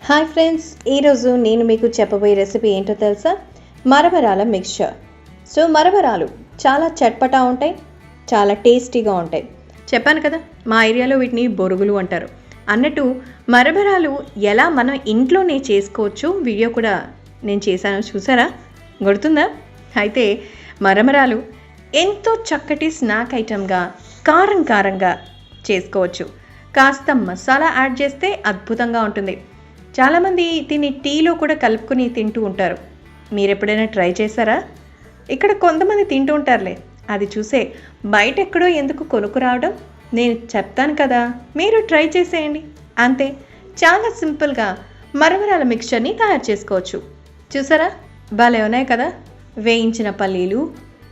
Hi friends, ఈరోజు నేను మీకు చెప్పబోయే రెసిపీ ఏంటో తెలుసా? మరమరాల మిక్స్చర్. సో మరమరాలు చాలా చట్పటా ఉంటాయి, చాలా టేస్టీగా ఉంటాయి. చెప్పాను కదా, మా ఏరియాలో వీటిని బొరుగులు అంటారు. అన్నట్టు మరమరాలు ఎలా మనం ఇంట్లోనే చేసుకోవచ్చు వీడియో కూడా నేను చేశాను, చూసారా? గుర్తుందా? అయితే మరమరాలు ఎంతో చక్కటి స్నాక్ ఐటమ్గా కారంగా చేసుకోవచ్చు. కాస్త మసాలా యాడ్ చేస్తే అద్భుతంగా ఉంటుంది. చాలామంది దీన్ని టీలో కూడా కలుపుకొని తింటూ ఉంటారు. మీరు ఎప్పుడైనా ట్రై చేశారా? ఇక్కడ కొంతమంది తింటూ ఉంటారులే, అది చూసే బయట ఎక్కడో ఎందుకు కొనుక్కు రావడం? నేను చెప్తాను కదా, మీరు ట్రై చేసేయండి. అంతే, చాలా సింపుల్గా మరమరాల మిక్చర్ని తయారు చేసుకోవచ్చు. చూసారా, భలే ఉన్నాయి కదా? వేయించిన పల్లీలు,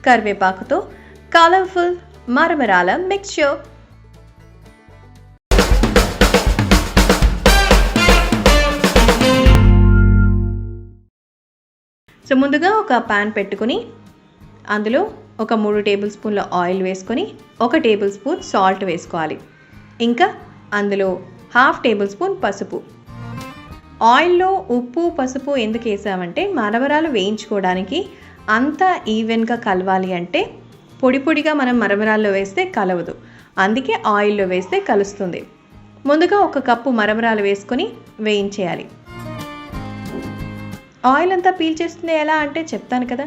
కరివేపాకుతో కలర్ఫుల్ మరమరాల మిక్చర్. సో ముందుగా ఒక ప్యాన్ పెట్టుకుని అందులో ఒక 3 టేబుల్ స్పూన్ల ఆయిల్ వేసుకొని 1 టేబుల్ స్పూన్ సాల్ట్ వేసుకోవాలి. ఇంకా అందులో 1/2 టేబుల్ స్పూన్ పసుపు. ఆయిల్లో ఉప్పు పసుపు ఎందుకు వేసామంటే మరమరాలు వేయించుకోవడానికి అంతా ఈవెన్గా కలవాలి. అంటే పొడి పొడిగా మనం మరమరాల్లో వేస్తే కలవదు, అందుకే ఆయిల్లో వేస్తే కలుస్తుంది. ముందుగా 1 కప్పు మరమరాలు వేసుకొని వేయించేయాలి. ఆయిల్ అంతా పీల్చేస్తుంది ఎలా అంటే చెప్తాను కదా.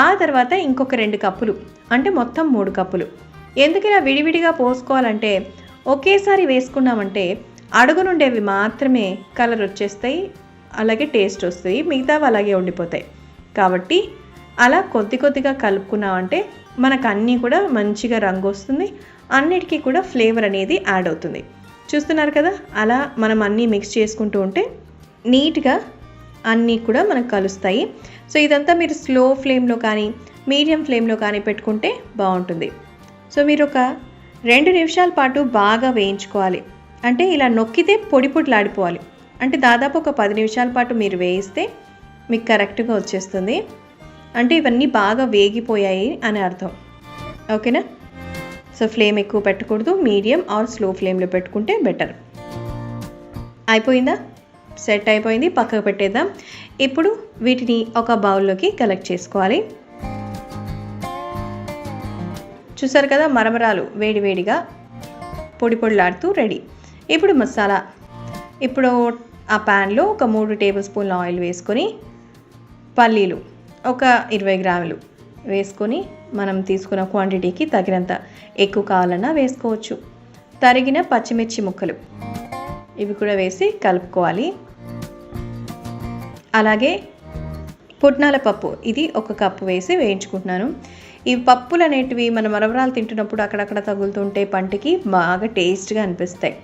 ఆ తర్వాత ఇంకొక 2 కప్పులు, అంటే మొత్తం 3 కప్పులు. ఎందుకు ఇలా విడివిడిగా పోసుకోవాలంటే ఒకేసారి వేసుకున్నామంటే అడుగు నుండేవి మాత్రమే కలర్ వచ్చేస్తాయి, అలాగే టేస్ట్ వస్తాయి, మిగతావి అలాగే ఉండిపోతాయి. కాబట్టి అలా కొద్దిగా కలుపుకున్నామంటే మనకు అన్నీ కూడా మంచిగా రంగు వస్తుంది, అన్నిటికీ కూడా ఫ్లేవర్ అనేది యాడ్ అవుతుంది. చూస్తున్నారు కదా, అలా మనం అన్నీ మిక్స్ చేసుకుంటూ ఉంటే నీట్గా అన్నీ కూడా మనకు కలుస్తాయి. సో ఇదంతా మీరు స్లో ఫ్లేమ్లో కానీ మీడియం ఫ్లేమ్లో కానీ పెట్టుకుంటే బాగుంటుంది. సో మీరు ఒక 2 నిమిషాల పాటు బాగా వేయించుకోవాలి. అంటే ఇలా నొక్కితే పొడి పొడిలాడిపోవాలి. అంటే దాదాపు ఒక 10 నిమిషాల పాటు మీరు వేయిస్తే మీకు కరెక్ట్గా వచ్చేస్తుంది. అంటే ఇవన్నీ బాగా వేగిపోయాయి అని అర్థం. ఓకేనా? సో ఫ్లేమ్ ఎక్కువ పెట్టకూడదు, మీడియం ఆర్ స్లో ఫ్లేమ్లో పెట్టుకుంటే బెటర్. అయిపోయిందా? సెట్ అయిపోయింది, పక్కకు పెట్టేద్దాం. ఇప్పుడు వీటిని ఒక బౌల్లోకి కలెక్ట్ చేసుకోవాలి. చూసారు కదా, మరమరాలు వేడివేడిగా పొడి పొడిలాడుతూ రెడీ. ఇప్పుడు మసాలా. ఇప్పుడు ఆ ప్యాన్లో ఒక 3 టేబుల్ స్పూన్ల ఆయిల్ వేసుకొని పల్లీలు ఒక 20 గ్రాములు వేసుకొని మనం తీసుకున్న క్వాంటిటీకి తగినంత ఎక్కువ కావాలన్నా వేసుకోవచ్చు. తరిగిన పచ్చిమిర్చి ముక్కలు ఇవి కూడా వేసి కలుపుకోవాలి. అలాగే పుట్నాల పప్పు, ఇది 1 కప్పు వేసి వేయించుకుంటున్నాను. ఈ పప్పులు అనేటివి మన మరమరాలు తింటున్నప్పుడు అక్కడక్కడ తగులుతుంటే పంటికి బాగా టేస్ట్గా అనిపిస్తాయి.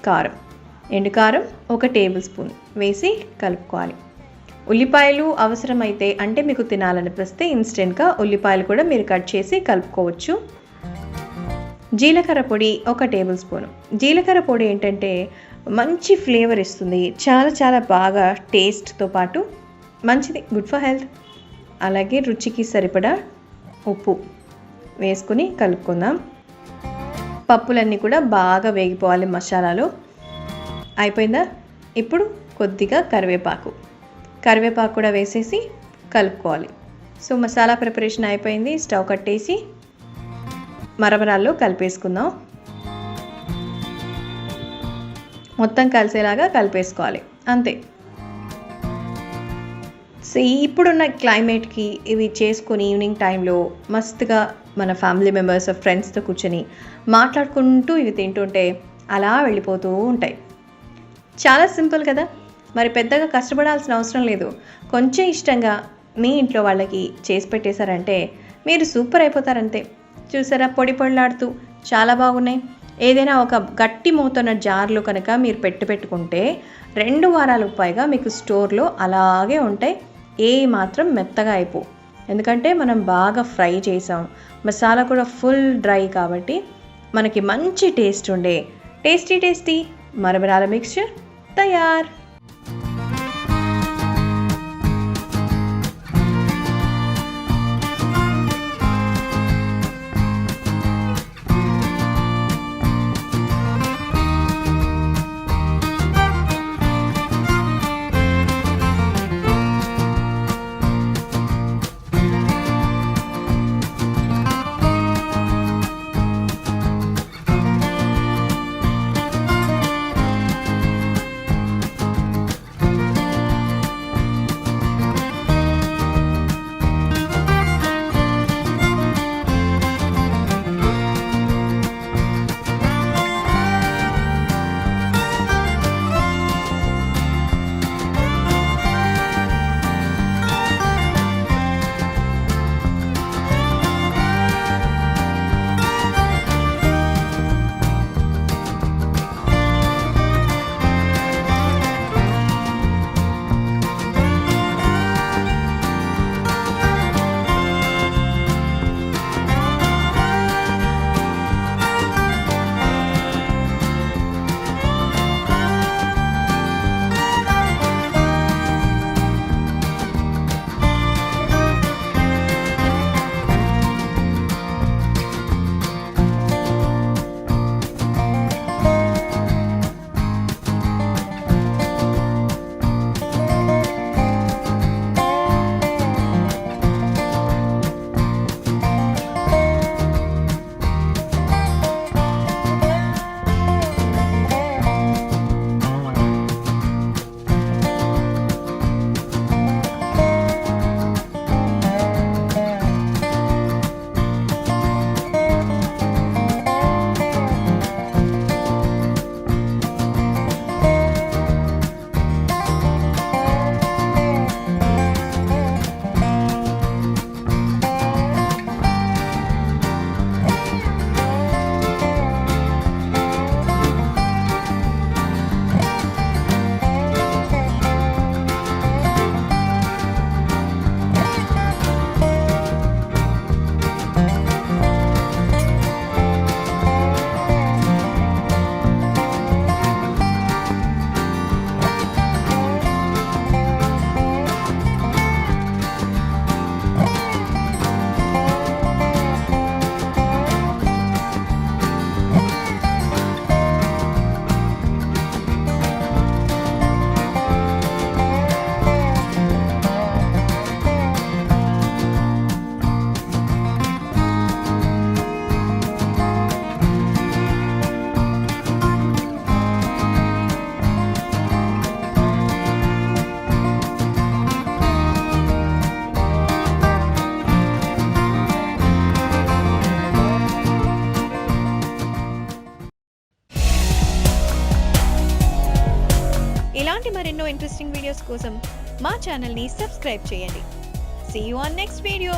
కారం, ఎండు కారం 1 టేబుల్ స్పూన్ వేసి కలుపుకోవాలి. ఉల్లిపాయలు అవసరమైతే, అంటే మీకు తినాలనిపిస్తే ఇన్స్టెంట్గా ఉల్లిపాయలు కూడా మీరు కట్ చేసి కలుపుకోవచ్చు. జీలకర్ర పొడి 1 టేబుల్ స్పూన్. జీలకర్ర పొడి ఏంటంటే మంచి ఫ్లేవర్ ఇస్తుంది, చాలా బాగా టేస్ట్తో పాటు మంచిది, గుడ్ ఫర్ హెల్త్. అలాగే రుచికి సరిపడా ఉప్పు వేసుకొని కలుపుకుందాం. పప్పులన్నీ కూడా బాగా వేగిపోవాలి మసాలాలో. అయిపోయిందా? ఇప్పుడు కొద్దిగా కరివేపాకు కూడా వేసేసి కలుపుకోవాలి. సో మసాలా ప్రిపరేషన్ అయిపోయింది. స్టవ్ కట్టేసి మరమరాల్లో కలిపేసుకుందాం. మొత్తం కలిసేలాగా కలిపేసుకోవాలి, అంతే. సో ఇప్పుడున్న క్లైమేట్కి ఇవి చేసుకొని ఈవినింగ్ టైంలో మస్తుగా మన ఫ్యామిలీ మెంబర్స్ ఫ్రెండ్స్తో కూర్చొని మాట్లాడుకుంటూ ఇవి తింటుంటే అలా వెళ్ళిపోతూ ఉంటాయి. చాలా సింపుల్ కదా, మరి పెద్దగా కష్టపడాల్సిన అవసరం లేదు. కొంచెం ఇష్టంగా మీ ఇంట్లో వాళ్ళకి చేసి పెట్టేశారంటే మీరు సూపర్ అయిపోతారంతే. చూసారా, పొడి పొడిలాడుతూ చాలా బాగున్నాయి. ఏదైనా ఒక గట్టి మూతన్న జార్లో కనుక మీరు పెట్టుకుంటే 2 వారాలకు పైగా మీకు స్టోర్లో అలాగే ఉంటాయి, ఏ మాత్రం మెత్తగా అయిపో. ఎందుకంటే మనం బాగా ఫ్రై చేసాం, మసాలా కూడా ఫుల్ డ్రై, కాబట్టి మనకి మంచి టేస్ట్ ఉండే టేస్టీ మరమరాల మిక్స్చర్ తయార్. ఇలాంటి మరెన్నో ఇంట్రెస్టింగ్ వీడియోస్ కోసం మా ఛానల్ని సబ్స్క్రైబ్ చేయండి. See you on next video.